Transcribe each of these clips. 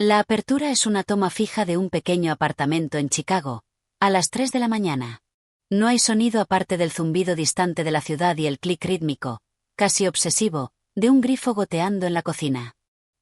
La apertura es una toma fija de un pequeño apartamento en Chicago, a las 3 de la mañana. No hay sonido aparte del zumbido distante de la ciudad y el clic rítmico, casi obsesivo, de un grifo goteando en la cocina.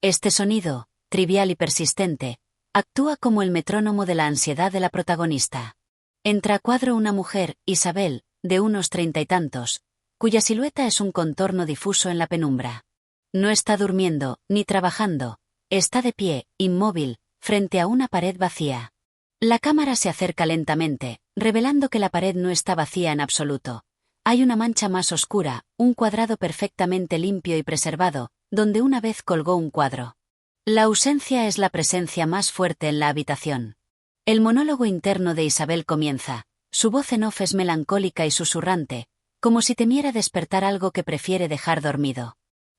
Este sonido, trivial y persistente, actúa como el metrónomo de la ansiedad de la protagonista. Entra a cuadro una mujer, Isabel, de unos 30 y tantos, cuya silueta es un contorno difuso en la penumbra. No está durmiendo, ni trabajando, está de pie, inmóvil, frente a una pared vacía. La cámara se acerca lentamente, revelando que la pared no está vacía en absoluto. Hay una mancha más oscura, un cuadrado perfectamente limpio y preservado, donde una vez colgó un cuadro. La ausencia es la presencia más fuerte en la habitación. El monólogo interno de Isabel comienza. Su voz en off es melancólica y susurrante, como si temiera despertar algo que prefiere dejar dormido.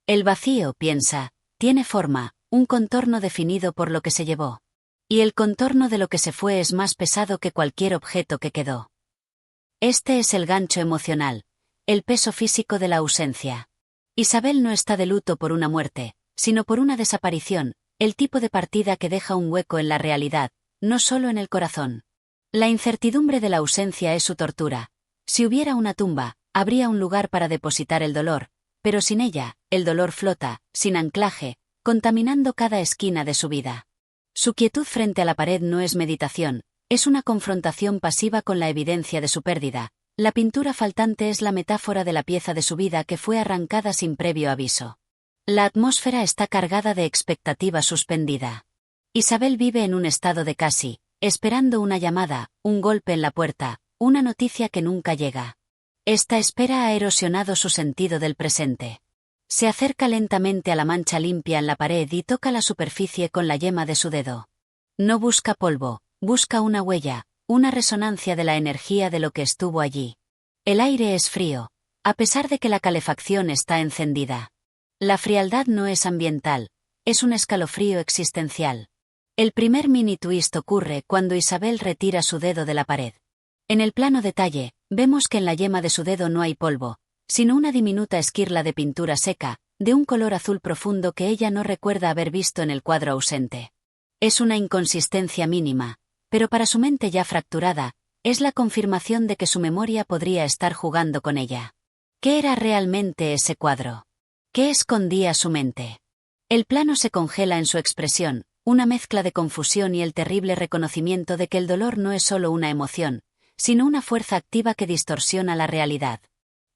El vacío, piensa, tiene forma, un contorno definido por lo que se llevó. Y el contorno de lo que se fue es más pesado que cualquier objeto que quedó. Este es el gancho emocional, el peso físico de la ausencia. Isabel no está de luto por una muerte, sino por una desaparición, el tipo de partida que deja un hueco en la realidad, no solo en el corazón. La incertidumbre de la ausencia es su tortura. Si hubiera una tumba, habría un lugar para depositar el dolor, pero sin ella, el dolor flota, sin anclaje, contaminando cada esquina de su vida. Su quietud frente a la pared no es meditación, es una confrontación pasiva con la evidencia de su pérdida. La pintura faltante es la metáfora de la pieza de su vida que fue arrancada sin previo aviso. La atmósfera está cargada de expectativa suspendida. Isabel vive en un estado de casi, esperando una llamada, un golpe en la puerta, una noticia que nunca llega. Esta espera ha erosionado su sentido del presente. Se acerca lentamente a la mancha limpia en la pared y toca la superficie con la yema de su dedo. No busca polvo, busca una huella, una resonancia de la energía de lo que estuvo allí. El aire es frío, a pesar de que la calefacción está encendida. La frialdad no es ambiental, es un escalofrío existencial. El primer mini twist ocurre cuando Isabel retira su dedo de la pared. En el plano detalle, vemos que en la yema de su dedo no hay polvo, sino una diminuta esquirla de pintura seca, de un color azul profundo que ella no recuerda haber visto en el cuadro ausente. Es una inconsistencia mínima, pero para su mente ya fracturada, es la confirmación de que su memoria podría estar jugando con ella. ¿Qué era realmente ese cuadro? ¿Qué escondía su mente? El plano se congela en su expresión, una mezcla de confusión y el terrible reconocimiento de que el dolor no es solo una emoción, sino una fuerza activa que distorsiona la realidad.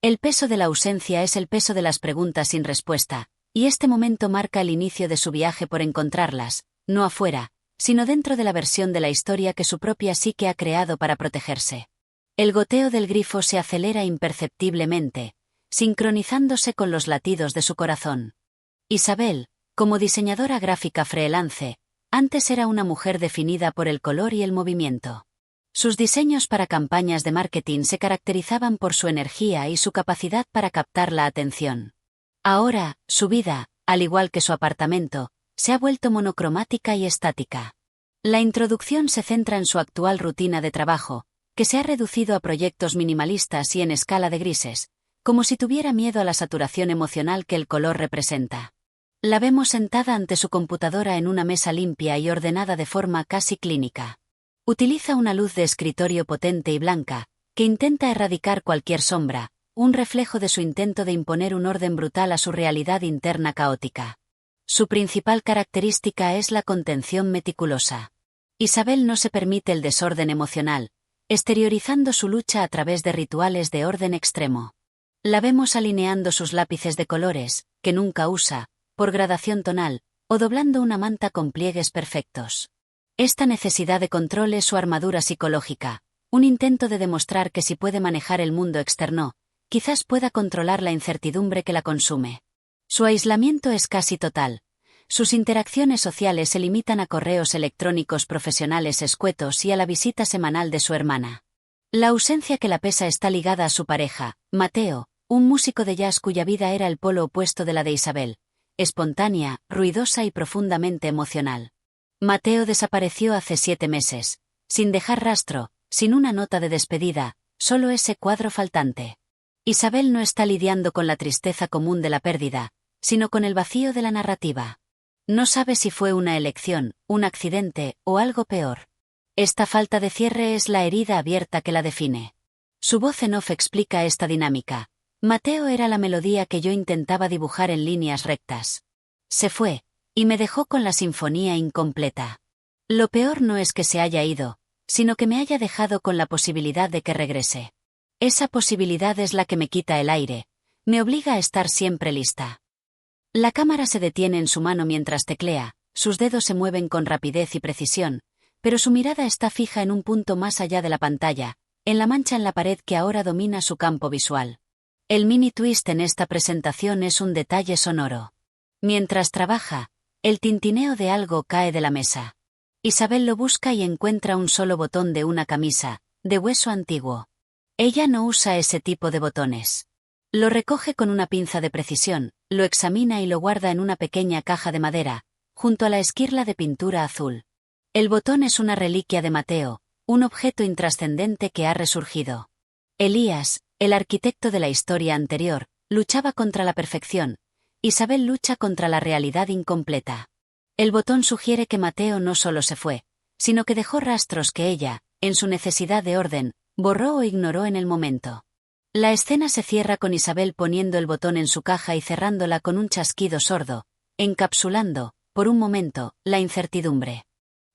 El peso de la ausencia es el peso de las preguntas sin respuesta, y este momento marca el inicio de su viaje por encontrarlas, no afuera, sino dentro de la versión de la historia que su propia psique ha creado para protegerse. El goteo del grifo se acelera imperceptiblemente, sincronizándose con los latidos de su corazón. Isabel, como diseñadora gráfica freelance, antes era una mujer definida por el color y el movimiento. Sus diseños para campañas de marketing se caracterizaban por su energía y su capacidad para captar la atención. Ahora, su vida, al igual que su apartamento, se ha vuelto monocromática y estática. La introducción se centra en su actual rutina de trabajo, que se ha reducido a proyectos minimalistas y en escala de grises, como si tuviera miedo a la saturación emocional que el color representa. La vemos sentada ante su computadora en una mesa limpia y ordenada de forma casi clínica. Utiliza una luz de escritorio potente y blanca, que intenta erradicar cualquier sombra, un reflejo de su intento de imponer un orden brutal a su realidad interna caótica. Su principal característica es la contención meticulosa. Isabel no se permite el desorden emocional, exteriorizando su lucha a través de rituales de orden extremo. La vemos alineando sus lápices de colores, que nunca usa, por gradación tonal, o doblando una manta con pliegues perfectos. Esta necesidad de control es su armadura psicológica, un intento de demostrar que si puede manejar el mundo externo, quizás pueda controlar la incertidumbre que la consume. Su aislamiento es casi total. Sus interacciones sociales se limitan a correos electrónicos profesionales escuetos y a la visita semanal de su hermana. La ausencia que la pesa está ligada a su pareja, Mateo, un músico de jazz cuya vida era el polo opuesto de la de Isabel, espontánea, ruidosa y profundamente emocional. Mateo desapareció hace 7 meses, sin dejar rastro, sin una nota de despedida, solo ese cuadro faltante. Isabel no está lidiando con la tristeza común de la pérdida, sino con el vacío de la narrativa. No sabe si fue una elección, un accidente o algo peor. Esta falta de cierre es la herida abierta que la define. Su voz en off explica esta dinámica. Mateo era la melodía que yo intentaba dibujar en líneas rectas. Se fue, y me dejó con la sinfonía incompleta. Lo peor no es que se haya ido, sino que me haya dejado con la posibilidad de que regrese. Esa posibilidad es la que me quita el aire, me obliga a estar siempre lista. La cámara se detiene en su mano mientras teclea, sus dedos se mueven con rapidez y precisión, pero su mirada está fija en un punto más allá de la pantalla, en la mancha en la pared que ahora domina su campo visual. El mini twist en esta presentación es un detalle sonoro. Mientras trabaja, el tintineo de algo cae de la mesa. Isabel lo busca y encuentra un solo botón de una camisa, de hueso antiguo. Ella no usa ese tipo de botones. Lo recoge con una pinza de precisión, lo examina y lo guarda en una pequeña caja de madera, junto a la esquirla de pintura azul. El botón es una reliquia de Mateo, un objeto intrascendente que ha resurgido. Elías, el arquitecto de la historia anterior, luchaba contra la perfección. Isabel lucha contra la realidad incompleta. El botón sugiere que Mateo no solo se fue, sino que dejó rastros que ella, en su necesidad de orden, borró o ignoró en el momento. La escena se cierra con Isabel poniendo el botón en su caja y cerrándola con un chasquido sordo, encapsulando, por un momento, la incertidumbre.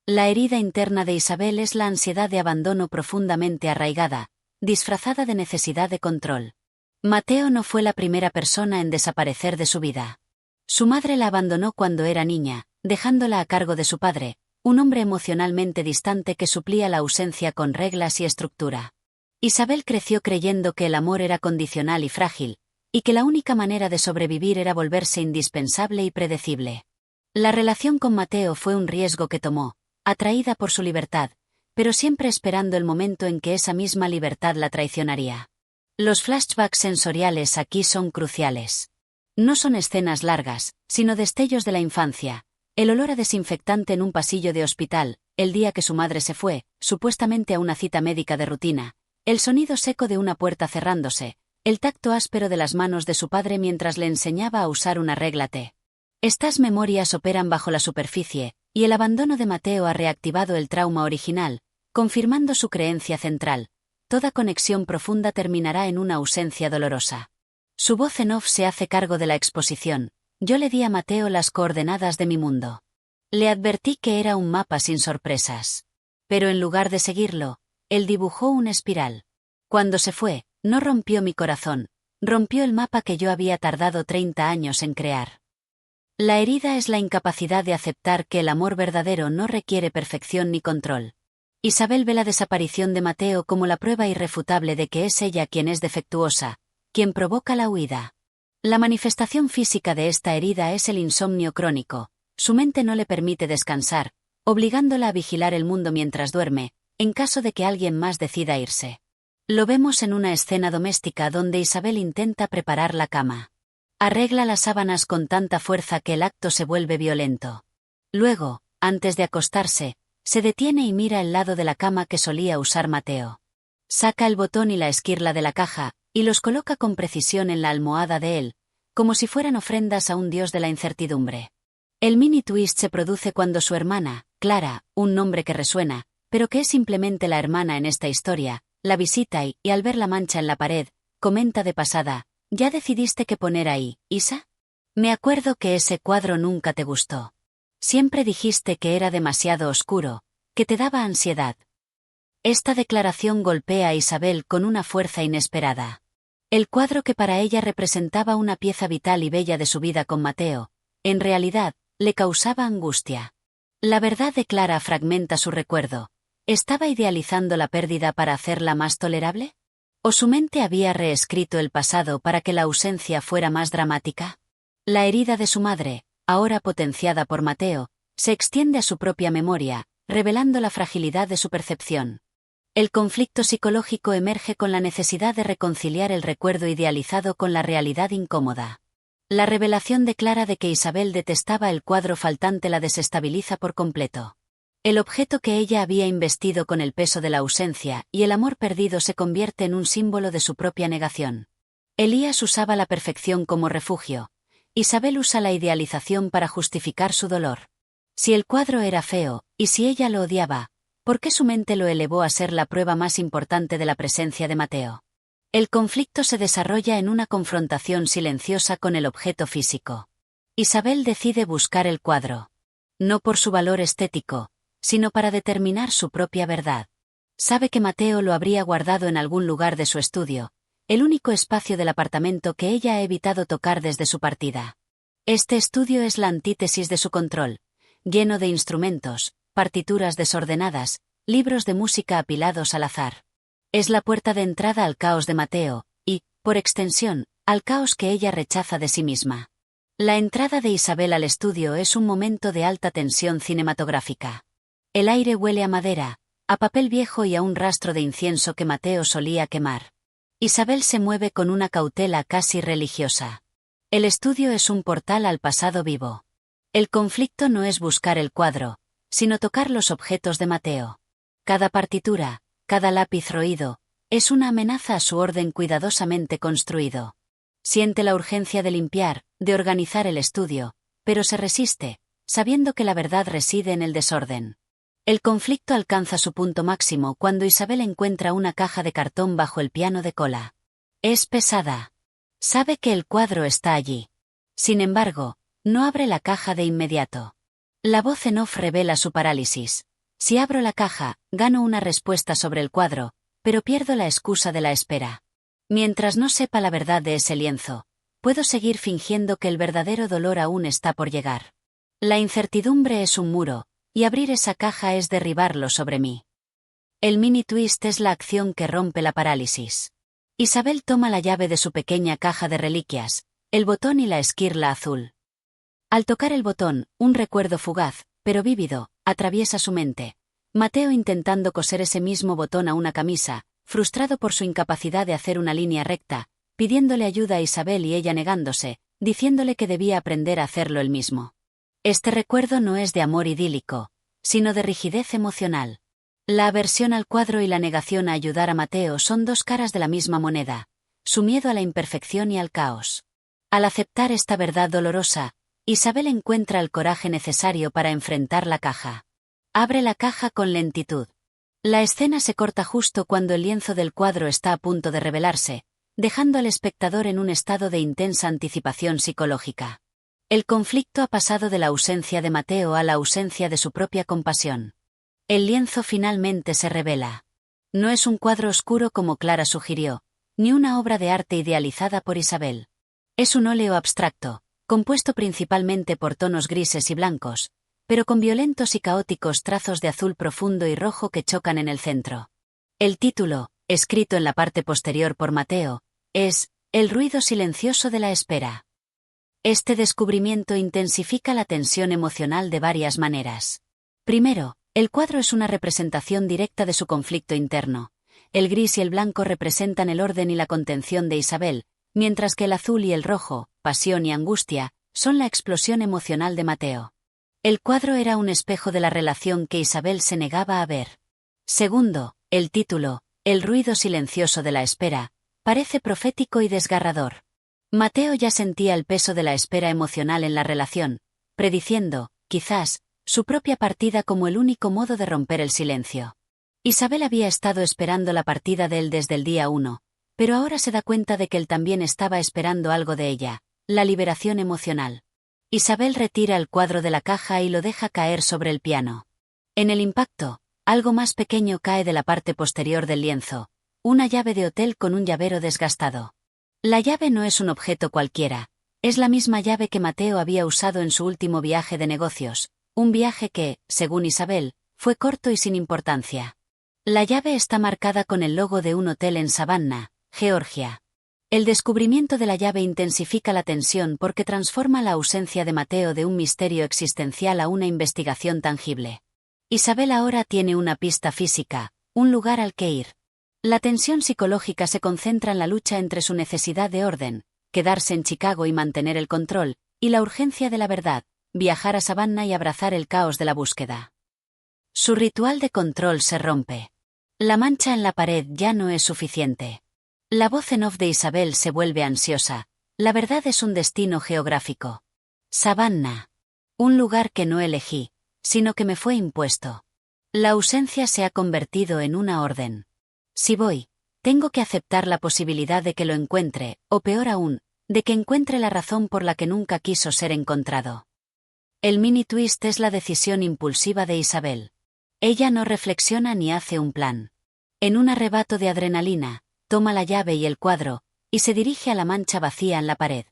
La herida interna de Isabel es la ansiedad de abandono profundamente arraigada, disfrazada de necesidad de control. Mateo no fue la primera persona en desaparecer de su vida. Su madre la abandonó cuando era niña, dejándola a cargo de su padre, un hombre emocionalmente distante que suplía la ausencia con reglas y estructura. Isabel creció creyendo que el amor era condicional y frágil, y que la única manera de sobrevivir era volverse indispensable y predecible. La relación con Mateo fue un riesgo que tomó, atraída por su libertad, pero siempre esperando el momento en que esa misma libertad la traicionaría. Los flashbacks sensoriales aquí son cruciales. No son escenas largas, sino destellos de la infancia, el olor a desinfectante en un pasillo de hospital, el día que su madre se fue, supuestamente a una cita médica de rutina, el sonido seco de una puerta cerrándose, el tacto áspero de las manos de su padre mientras le enseñaba a usar una regla T. Estas memorias operan bajo la superficie, y el abandono de Mateo ha reactivado el trauma original, confirmando su creencia central. Toda conexión profunda terminará en una ausencia dolorosa. Su voz en off se hace cargo de la exposición. Yo le di a Mateo las coordenadas de mi mundo. Le advertí que era un mapa sin sorpresas. Pero en lugar de seguirlo, él dibujó una espiral. Cuando se fue, no rompió mi corazón, rompió el mapa que yo había tardado 30 años en crear. La herida es la incapacidad de aceptar que el amor verdadero no requiere perfección ni control. Isabel ve la desaparición de Mateo como la prueba irrefutable de que es ella quien es defectuosa, quien provoca la huida. La manifestación física de esta herida es el insomnio crónico. Su mente no le permite descansar, obligándola a vigilar el mundo mientras duerme, en caso de que alguien más decida irse. Lo vemos en una escena doméstica donde Isabel intenta preparar la cama. Arregla las sábanas con tanta fuerza que el acto se vuelve violento. Luego, antes de acostarse, se detiene y mira el lado de la cama que solía usar Mateo. Saca el botón y la esquirla de la caja, y los coloca con precisión en la almohada de él, como si fueran ofrendas a un dios de la incertidumbre. El mini twist se produce cuando su hermana, Clara, un nombre que resuena, pero que es simplemente la hermana en esta historia, la visita y al ver la mancha en la pared, comenta de pasada: ¿ya decidiste qué poner ahí, Isa? Me acuerdo que ese cuadro nunca te gustó. Siempre dijiste que era demasiado oscuro, que te daba ansiedad. Esta declaración golpea a Isabel con una fuerza inesperada. El cuadro que para ella representaba una pieza vital y bella de su vida con Mateo, en realidad, le causaba angustia. La verdad de Clara fragmenta su recuerdo. ¿Estaba idealizando la pérdida para hacerla más tolerable? ¿O su mente había reescrito el pasado para que la ausencia fuera más dramática? La herida de su madre, ahora potenciada por Mateo, se extiende a su propia memoria, revelando la fragilidad de su percepción. El conflicto psicológico emerge con la necesidad de reconciliar el recuerdo idealizado con la realidad incómoda. La revelación de Clara de que Isabel detestaba el cuadro faltante la desestabiliza por completo. El objeto que ella había investido con el peso de la ausencia y el amor perdido se convierte en un símbolo de su propia negación. Elías usaba la perfección como refugio. Isabel usa la idealización para justificar su dolor. Si el cuadro era feo, y si ella lo odiaba, ¿por qué su mente lo elevó a ser la prueba más importante de la presencia de Mateo? El conflicto se desarrolla en una confrontación silenciosa con el objeto físico. Isabel decide buscar el cuadro. No por su valor estético, sino para determinar su propia verdad. Sabe que Mateo lo habría guardado en algún lugar de su estudio, el único espacio del apartamento que ella ha evitado tocar desde su partida. Este estudio es la antítesis de su control, lleno de instrumentos, partituras desordenadas, libros de música apilados al azar. Es la puerta de entrada al caos de Mateo, y, por extensión, al caos que ella rechaza de sí misma. La entrada de Isabel al estudio es un momento de alta tensión cinematográfica. El aire huele a madera, a papel viejo y a un rastro de incienso que Mateo solía quemar. Isabel se mueve con una cautela casi religiosa. El estudio es un portal al pasado vivo. El conflicto no es buscar el cuadro, sino tocar los objetos de Mateo. Cada partitura, cada lápiz roído, es una amenaza a su orden cuidadosamente construido. Siente la urgencia de limpiar, de organizar el estudio, pero se resiste, sabiendo que la verdad reside en el desorden. El conflicto alcanza su punto máximo cuando Isabel encuentra una caja de cartón bajo el piano de cola. Es pesada. Sabe que el cuadro está allí. Sin embargo, no abre la caja de inmediato. La voz en off revela su parálisis. Si abro la caja, gano una respuesta sobre el cuadro, pero pierdo la excusa de la espera. Mientras no sepa la verdad de ese lienzo, puedo seguir fingiendo que el verdadero dolor aún está por llegar. La incertidumbre es un muro, y abrir esa caja es derribarlo sobre mí. El mini twist es la acción que rompe la parálisis. Isabel toma la llave de su pequeña caja de reliquias, el botón y la esquirla azul. Al tocar el botón, un recuerdo fugaz, pero vívido, atraviesa su mente. Mateo intentando coser ese mismo botón a una camisa, frustrado por su incapacidad de hacer una línea recta, pidiéndole ayuda a Isabel y ella negándose, diciéndole que debía aprender a hacerlo él mismo. Este recuerdo no es de amor idílico, sino de rigidez emocional. La aversión al cuadro y la negación a ayudar a Mateo son dos caras de la misma moneda, su miedo a la imperfección y al caos. Al aceptar esta verdad dolorosa, Isabel encuentra el coraje necesario para enfrentar la caja. Abre la caja con lentitud. La escena se corta justo cuando el lienzo del cuadro está a punto de revelarse, dejando al espectador en un estado de intensa anticipación psicológica. El conflicto ha pasado de la ausencia de Mateo a la ausencia de su propia compasión. El lienzo finalmente se revela. No es un cuadro oscuro como Clara sugirió, ni una obra de arte idealizada por Isabel. Es un óleo abstracto, compuesto principalmente por tonos grises y blancos, pero con violentos y caóticos trazos de azul profundo y rojo que chocan en el centro. El título, escrito en la parte posterior por Mateo, es El ruido silencioso de la espera. Este descubrimiento intensifica la tensión emocional de varias maneras. Primero, el cuadro es una representación directa de su conflicto interno. El gris y el blanco representan el orden y la contención de Isabel, mientras que el azul y el rojo, pasión y angustia, son la explosión emocional de Mateo. El cuadro era un espejo de la relación que Isabel se negaba a ver. Segundo, el título, El ruido silencioso de la espera, parece profético y desgarrador. Mateo ya sentía el peso de la espera emocional en la relación, prediciendo, quizás, su propia partida como el único modo de romper el silencio. Isabel había estado esperando la partida de él desde el día 1, pero ahora se da cuenta de que él también estaba esperando algo de ella, la liberación emocional. Isabel retira el cuadro de la caja y lo deja caer sobre el piano. En el impacto, algo más pequeño cae de la parte posterior del lienzo, una llave de hotel con un llavero desgastado. La llave no es un objeto cualquiera, es la misma llave que Mateo había usado en su último viaje de negocios, un viaje que, según Isabel, fue corto y sin importancia. La llave está marcada con el logo de un hotel en Savannah, Georgia. El descubrimiento de la llave intensifica la tensión porque transforma la ausencia de Mateo de un misterio existencial a una investigación tangible. Isabel ahora tiene una pista física, un lugar al que ir. La tensión psicológica se concentra en la lucha entre su necesidad de orden, quedarse en Chicago y mantener el control, y la urgencia de la verdad, viajar a Savannah y abrazar el caos de la búsqueda. Su ritual de control se rompe. La mancha en la pared ya no es suficiente. La voz en off de Isabel se vuelve ansiosa, La verdad es un destino geográfico. Savannah. Un lugar que no elegí, sino que me fue impuesto. La ausencia se ha convertido en una orden. Si voy, tengo que aceptar la posibilidad de que lo encuentre, o peor aún, de que encuentre la razón por la que nunca quiso ser encontrado. El mini twist es la decisión impulsiva de Isabel. Ella no reflexiona ni hace un plan. En un arrebato de adrenalina, toma la llave y el cuadro, y se dirige a la mancha vacía en la pared.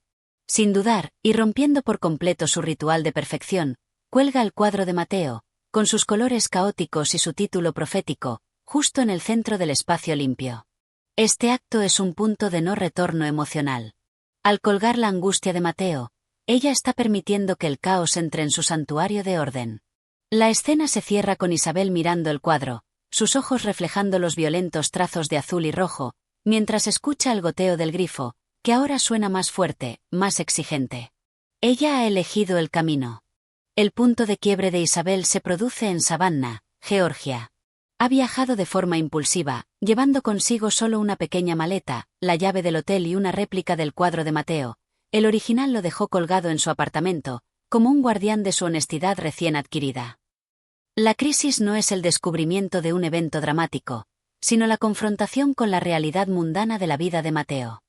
Sin dudar, y rompiendo por completo su ritual de perfección, cuelga el cuadro de Mateo, con sus colores caóticos y su título profético, justo en el centro del espacio limpio. Este acto es un punto de no retorno emocional. Al colgar la angustia de Mateo, ella está permitiendo que el caos entre en su santuario de orden. La escena se cierra con Isabel mirando el cuadro, sus ojos reflejando los violentos trazos de azul y rojo, mientras escucha el goteo del grifo, que ahora suena más fuerte, más exigente. Ella ha elegido el camino. El punto de quiebre de Isabel se produce en Savannah, Georgia. Ha viajado de forma impulsiva, llevando consigo solo una pequeña maleta, la llave del hotel y una réplica del cuadro de Mateo. El original lo dejó colgado en su apartamento, como un guardián de su honestidad recién adquirida. La crisis no es el descubrimiento de un evento dramático, sino la confrontación con la realidad mundana de la vida de Mateo.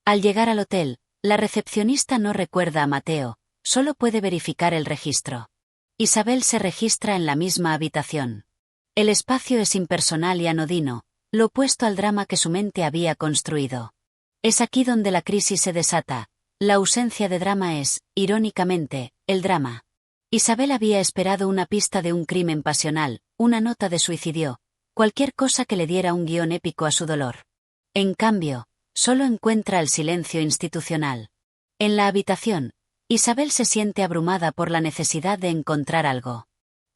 Al llegar al hotel, la recepcionista no recuerda a Mateo, solo puede verificar el registro. Isabel se registra en la misma habitación. El espacio es impersonal y anodino, lo opuesto al drama que su mente había construido. Es aquí donde la crisis se desata. La ausencia de drama es, irónicamente, el drama. Isabel había esperado una pista de un crimen pasional, una nota de suicidio, cualquier cosa que le diera un guión épico a su dolor. En cambio, solo encuentra el silencio institucional. En la habitación, Isabel se siente abrumada por la necesidad de encontrar algo.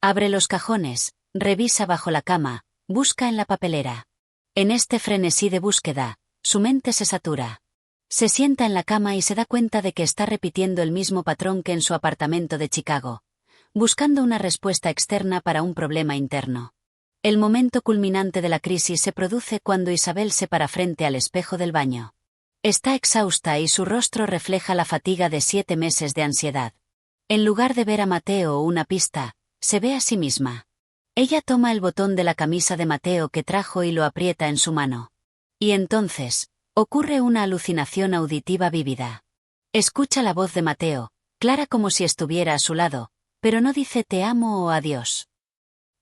Abre los cajones, revisa bajo la cama, busca en la papelera. En este frenesí de búsqueda, su mente se satura. Se sienta en la cama y se da cuenta de que está repitiendo el mismo patrón que en su apartamento de Chicago, buscando una respuesta externa para un problema interno. El momento culminante de la crisis se produce cuando Isabel se para frente al espejo del baño. Está exhausta y su rostro refleja la fatiga de 7 meses de ansiedad. En lugar de ver a Mateo o una pista, se ve a sí misma. Ella toma el botón de la camisa de Mateo que trajo y lo aprieta en su mano. Y entonces, ocurre una alucinación auditiva vívida. Escucha la voz de Mateo, clara como si estuviera a su lado, pero no dice te amo o adiós.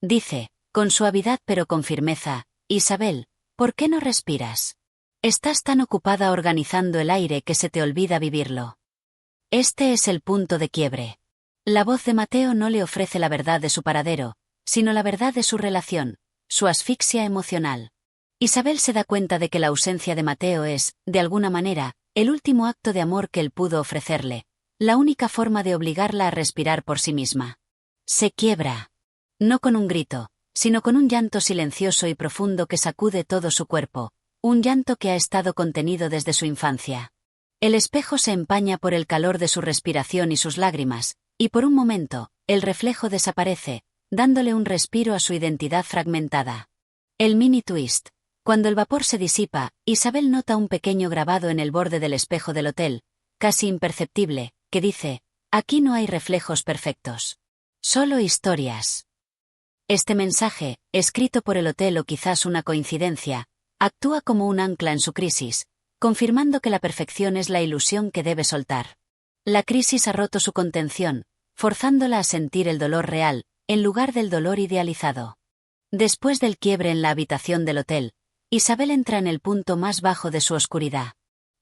Dice, con suavidad pero con firmeza, Isabel, ¿por qué no respiras? Estás tan ocupada organizando el aire que se te olvida vivirlo. Este es el punto de quiebre. La voz de Mateo no le ofrece la verdad de su paradero, sino la verdad de su relación, su asfixia emocional. Isabel se da cuenta de que la ausencia de Mateo es, de alguna manera, el último acto de amor que él pudo ofrecerle, la única forma de obligarla a respirar por sí misma. Se quiebra. No con un grito, sino con un llanto silencioso y profundo que sacude todo su cuerpo, un llanto que ha estado contenido desde su infancia. El espejo se empaña por el calor de su respiración y sus lágrimas, y por un momento, el reflejo desaparece, dándole un respiro a su identidad fragmentada. El mini twist. Cuando el vapor se disipa, Isabel nota un pequeño grabado en el borde del espejo del hotel, casi imperceptible, que dice, aquí no hay reflejos perfectos. Solo historias. Este mensaje, escrito por el hotel o quizás una coincidencia, actúa como un ancla en su crisis, confirmando que la perfección es la ilusión que debe soltar. La crisis ha roto su contención, forzándola a sentir el dolor real, en lugar del dolor idealizado. Después del quiebre en la habitación del hotel, Isabel entra en el punto más bajo de su oscuridad.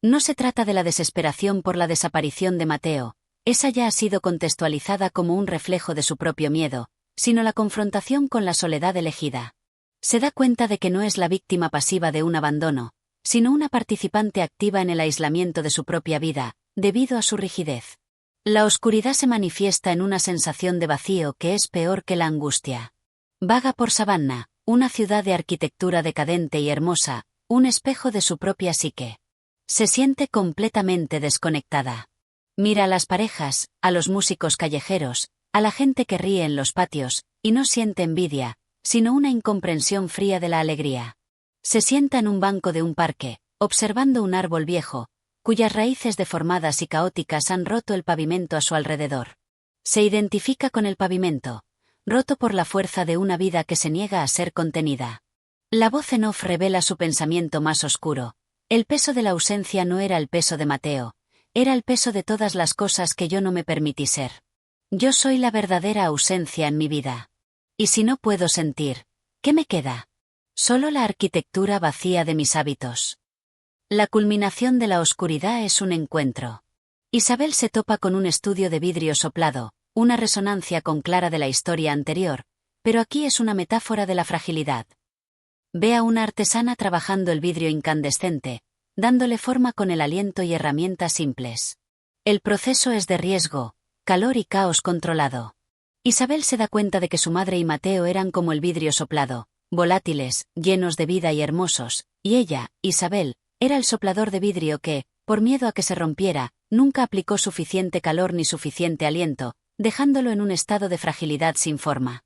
No se trata de la desesperación por la desaparición de Mateo, esa ya ha sido contextualizada como un reflejo de su propio miedo, sino la confrontación con la soledad elegida. Se da cuenta de que no es la víctima pasiva de un abandono, sino una participante activa en el aislamiento de su propia vida, debido a su rigidez. La oscuridad se manifiesta en una sensación de vacío que es peor que la angustia. Vaga por Savannah, una ciudad de arquitectura decadente y hermosa, un espejo de su propia psique. Se siente completamente desconectada. Mira a las parejas, a los músicos callejeros, a la gente que ríe en los patios, y no siente envidia, sino una incomprensión fría de la alegría. Se sienta en un banco de un parque, observando un árbol viejo, cuyas raíces deformadas y caóticas han roto el pavimento a su alrededor. Se identifica con el pavimento, roto por la fuerza de una vida que se niega a ser contenida. La voz en off revela su pensamiento más oscuro. El peso de la ausencia no era el peso de Mateo, era el peso de todas las cosas que yo no me permití ser. Yo soy la verdadera ausencia en mi vida. Y si no puedo sentir, ¿qué me queda? Solo la arquitectura vacía de mis hábitos. La culminación de la oscuridad es un encuentro. Isabel se topa con un estudio de vidrio soplado, una resonancia con Clara de la historia anterior, pero aquí es una metáfora de la fragilidad. Ve a una artesana trabajando el vidrio incandescente, dándole forma con el aliento y herramientas simples. El proceso es de riesgo, calor y caos controlado. Isabel se da cuenta de que su madre y Mateo eran como el vidrio soplado, volátiles, llenos de vida y hermosos, y ella, Isabel, era el soplador de vidrio que, por miedo a que se rompiera, nunca aplicó suficiente calor ni suficiente aliento, dejándolo en un estado de fragilidad sin forma.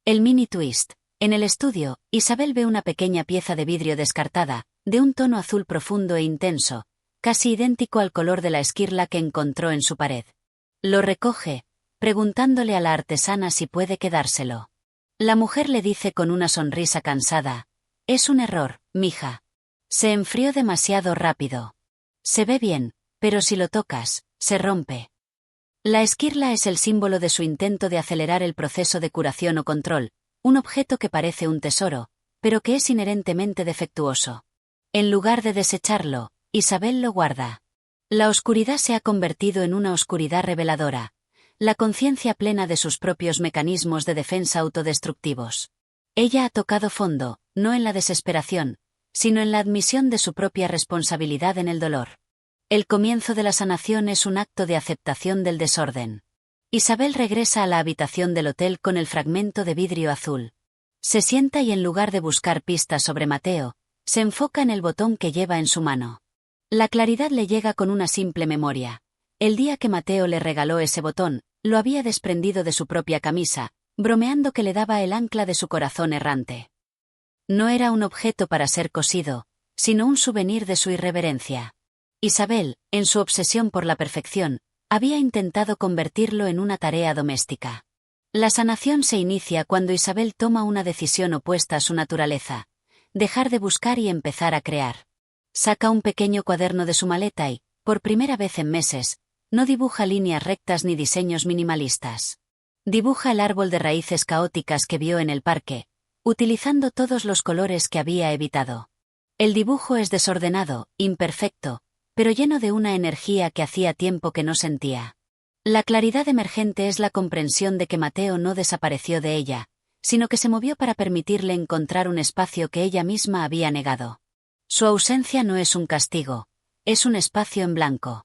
El mini twist. En el estudio, Isabel ve una pequeña pieza de vidrio descartada, de un tono azul profundo e intenso, casi idéntico al color de la esquirla que encontró en su pared. Lo recoge, preguntándole a la artesana si puede quedárselo. La mujer le dice con una sonrisa cansada: «Es un error, mija. Se enfrió demasiado rápido. Se ve bien, pero si lo tocas, se rompe». La esquirla es el símbolo de su intento de acelerar el proceso de curación o control, un objeto que parece un tesoro, pero que es inherentemente defectuoso. En lugar de desecharlo, Isabel lo guarda. La oscuridad se ha convertido en una oscuridad reveladora, la conciencia plena de sus propios mecanismos de defensa autodestructivos. Ella ha tocado fondo, no en la desesperación, sino en la admisión de su propia responsabilidad en el dolor. El comienzo de la sanación es un acto de aceptación del desorden. Isabel regresa a la habitación del hotel con el fragmento de vidrio azul. Se sienta y en lugar de buscar pistas sobre Mateo, se enfoca en el botón que lleva en su mano. La claridad le llega con una simple memoria. El día que Mateo le regaló ese botón, lo había desprendido de su propia camisa, bromeando que le daba el ancla de su corazón errante. No era un objeto para ser cosido, sino un souvenir de su irreverencia. Isabel, en su obsesión por la perfección, había intentado convertirlo en una tarea doméstica. La sanación se inicia cuando Isabel toma una decisión opuesta a su naturaleza: dejar de buscar y empezar a crear. Saca un pequeño cuaderno de su maleta y, por primera vez en meses, no dibuja líneas rectas ni diseños minimalistas. Dibuja el árbol de raíces caóticas que vio en el parque, utilizando todos los colores que había evitado. El dibujo es desordenado, imperfecto, pero lleno de una energía que hacía tiempo que no sentía. La claridad emergente es la comprensión de que Mateo no desapareció de ella, sino que se movió para permitirle encontrar un espacio que ella misma había negado. Su ausencia no es un castigo, es un espacio en blanco.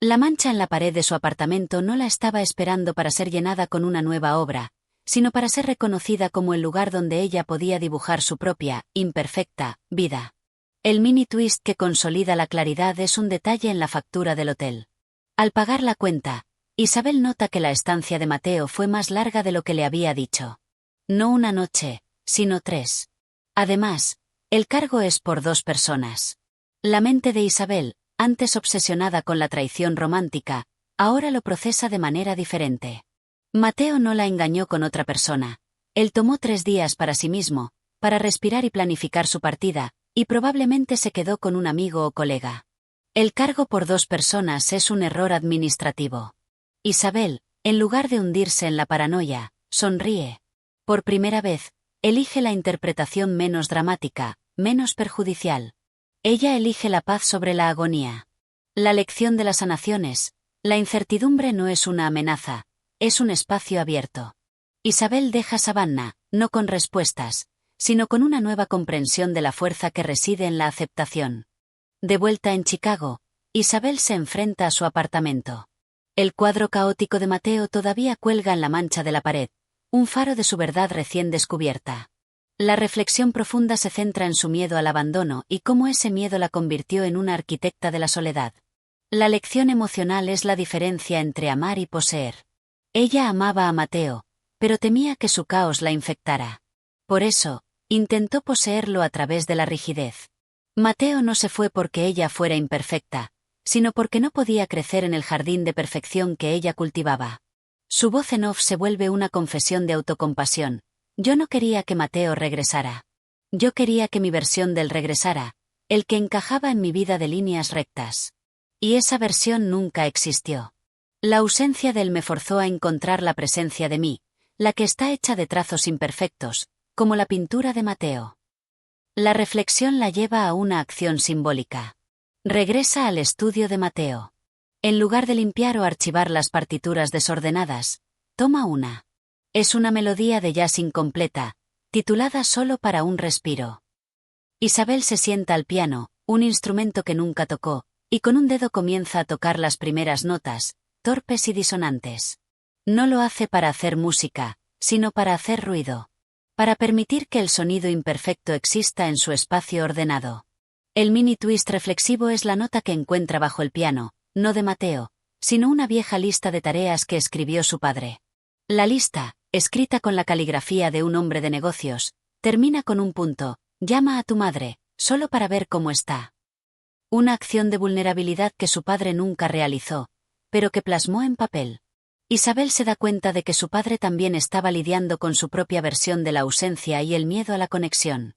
La mancha en la pared de su apartamento no la estaba esperando para ser llenada con una nueva obra, sino para ser reconocida como el lugar donde ella podía dibujar su propia, imperfecta, vida. El mini twist que consolida la claridad es un detalle en la factura del hotel. Al pagar la cuenta, Isabel nota que la estancia de Mateo fue más larga de lo que le había dicho. No una noche, sino 3. Además, el cargo es por 2 personas. La mente de Isabel, antes obsesionada con la traición romántica, ahora lo procesa de manera diferente. Mateo no la engañó con otra persona. Él tomó 3 días para sí mismo, para respirar y planificar su partida, y probablemente se quedó con un amigo o colega. El cargo por 2 personas es un error administrativo. Isabel, en lugar de hundirse en la paranoia, sonríe. Por primera vez, elige la interpretación menos dramática, menos perjudicial. Ella elige la paz sobre la agonía. La lección de las sanaciones: la incertidumbre no es una amenaza, es un espacio abierto. Isabel deja Savannah, no con respuestas, sino con una nueva comprensión de la fuerza que reside en la aceptación. De vuelta en Chicago, Isabel se enfrenta a su apartamento. El cuadro caótico de Mateo todavía cuelga en la mancha de la pared, un faro de su verdad recién descubierta. La reflexión profunda se centra en su miedo al abandono y cómo ese miedo la convirtió en una arquitecta de la soledad. La lección emocional es la diferencia entre amar y poseer. Ella amaba a Mateo, pero temía que su caos la infectara. Por eso, intentó poseerlo a través de la rigidez. Mateo no se fue porque ella fuera imperfecta, sino porque no podía crecer en el jardín de perfección que ella cultivaba. Su voz en off se vuelve una confesión de autocompasión. Yo no quería que Mateo regresara. Yo quería que mi versión del regresara, el que encajaba en mi vida de líneas rectas. Y esa versión nunca existió. La ausencia de él me forzó a encontrar la presencia de mí, la que está hecha de trazos imperfectos, como la pintura de Mateo. La reflexión la lleva a una acción simbólica. Regresa al estudio de Mateo. En lugar de limpiar o archivar las partituras desordenadas, toma una. Es una melodía de jazz incompleta, titulada Solo para un respiro. Isabel se sienta al piano, un instrumento que nunca tocó, y con un dedo comienza a tocar las primeras notas, torpes y disonantes. No lo hace para hacer música, sino para hacer ruido. Para permitir que el sonido imperfecto exista en su espacio ordenado. El mini twist reflexivo es la nota que encuentra bajo el piano, no de Mateo, sino una vieja lista de tareas que escribió su padre. La lista, escrita con la caligrafía de un hombre de negocios, termina con un punto: llama a tu madre, solo para ver cómo está. Una acción de vulnerabilidad que su padre nunca realizó, pero que plasmó en papel. Isabel se da cuenta de que su padre también estaba lidiando con su propia versión de la ausencia y el miedo a la conexión.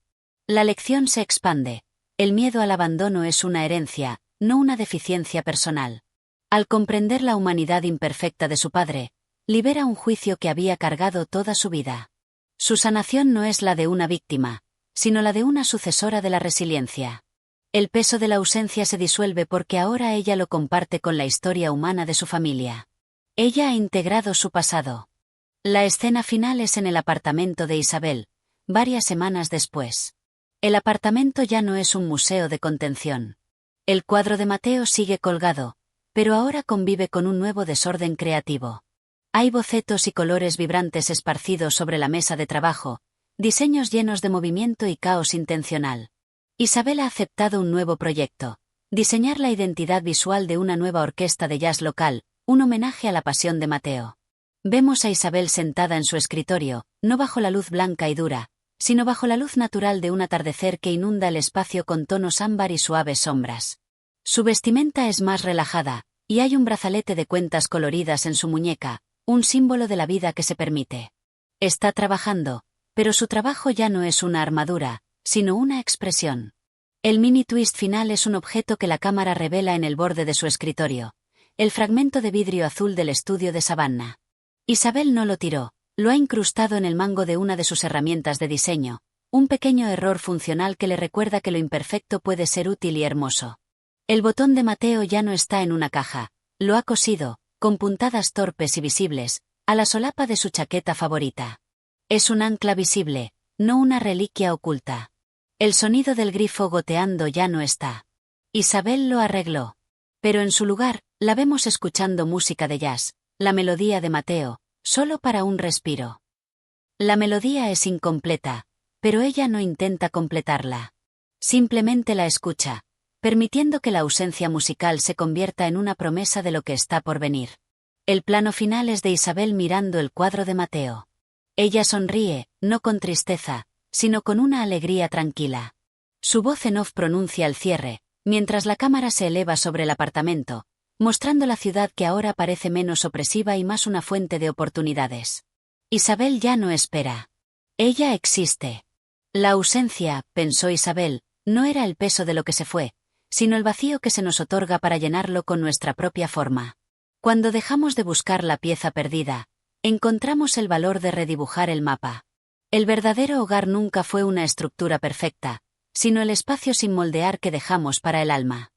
La lección se expande. El miedo al abandono es una herencia, no una deficiencia personal. Al comprender la humanidad imperfecta de su padre, libera un juicio que había cargado toda su vida. Su sanación no es la de una víctima, sino la de una sucesora de la resiliencia. El peso de la ausencia se disuelve porque ahora ella lo comparte con la historia humana de su familia. Ella ha integrado su pasado. La escena final es en el apartamento de Isabel, varias semanas después. El apartamento ya no es un museo de contención. El cuadro de Mateo sigue colgado, pero ahora convive con un nuevo desorden creativo. Hay bocetos y colores vibrantes esparcidos sobre la mesa de trabajo, diseños llenos de movimiento y caos intencional. Isabel ha aceptado un nuevo proyecto: diseñar la identidad visual de una nueva orquesta de jazz local, un homenaje a la pasión de Mateo. Vemos a Isabel sentada en su escritorio, no bajo la luz blanca y dura, sino bajo la luz natural de un atardecer que inunda el espacio con tonos ámbar y suaves sombras. Su vestimenta es más relajada, y hay un brazalete de cuentas coloridas en su muñeca, un símbolo de la vida que se permite. Está trabajando, pero su trabajo ya no es una armadura, sino una expresión. El mini twist final es un objeto que la cámara revela en el borde de su escritorio: el fragmento de vidrio azul del estudio de Savannah. Isabel no lo tiró, lo ha incrustado en el mango de una de sus herramientas de diseño, un pequeño error funcional que le recuerda que lo imperfecto puede ser útil y hermoso. El botón de Mateo ya no está en una caja, lo ha cosido, con puntadas torpes y visibles, a la solapa de su chaqueta favorita. Es un ancla visible, no una reliquia oculta. El sonido del grifo goteando ya no está. Isabel lo arregló. Pero en su lugar, la vemos escuchando música de jazz, la melodía de Mateo, solo para un respiro. La melodía es incompleta, pero ella no intenta completarla. Simplemente la escucha, permitiendo que la ausencia musical se convierta en una promesa de lo que está por venir. El plano final es de Isabel mirando el cuadro de Mateo. Ella sonríe, no con tristeza, sino con una alegría tranquila. Su voz en off pronuncia el cierre, mientras la cámara se eleva sobre el apartamento, mostrando la ciudad que ahora parece menos opresiva y más una fuente de oportunidades. Isabel ya no espera. Ella existe. La ausencia, pensó Isabel, no era el peso de lo que se fue, sino el vacío que se nos otorga para llenarlo con nuestra propia forma. Cuando dejamos de buscar la pieza perdida, encontramos el valor de redibujar el mapa. El verdadero hogar nunca fue una estructura perfecta, sino el espacio sin moldear que dejamos para el alma.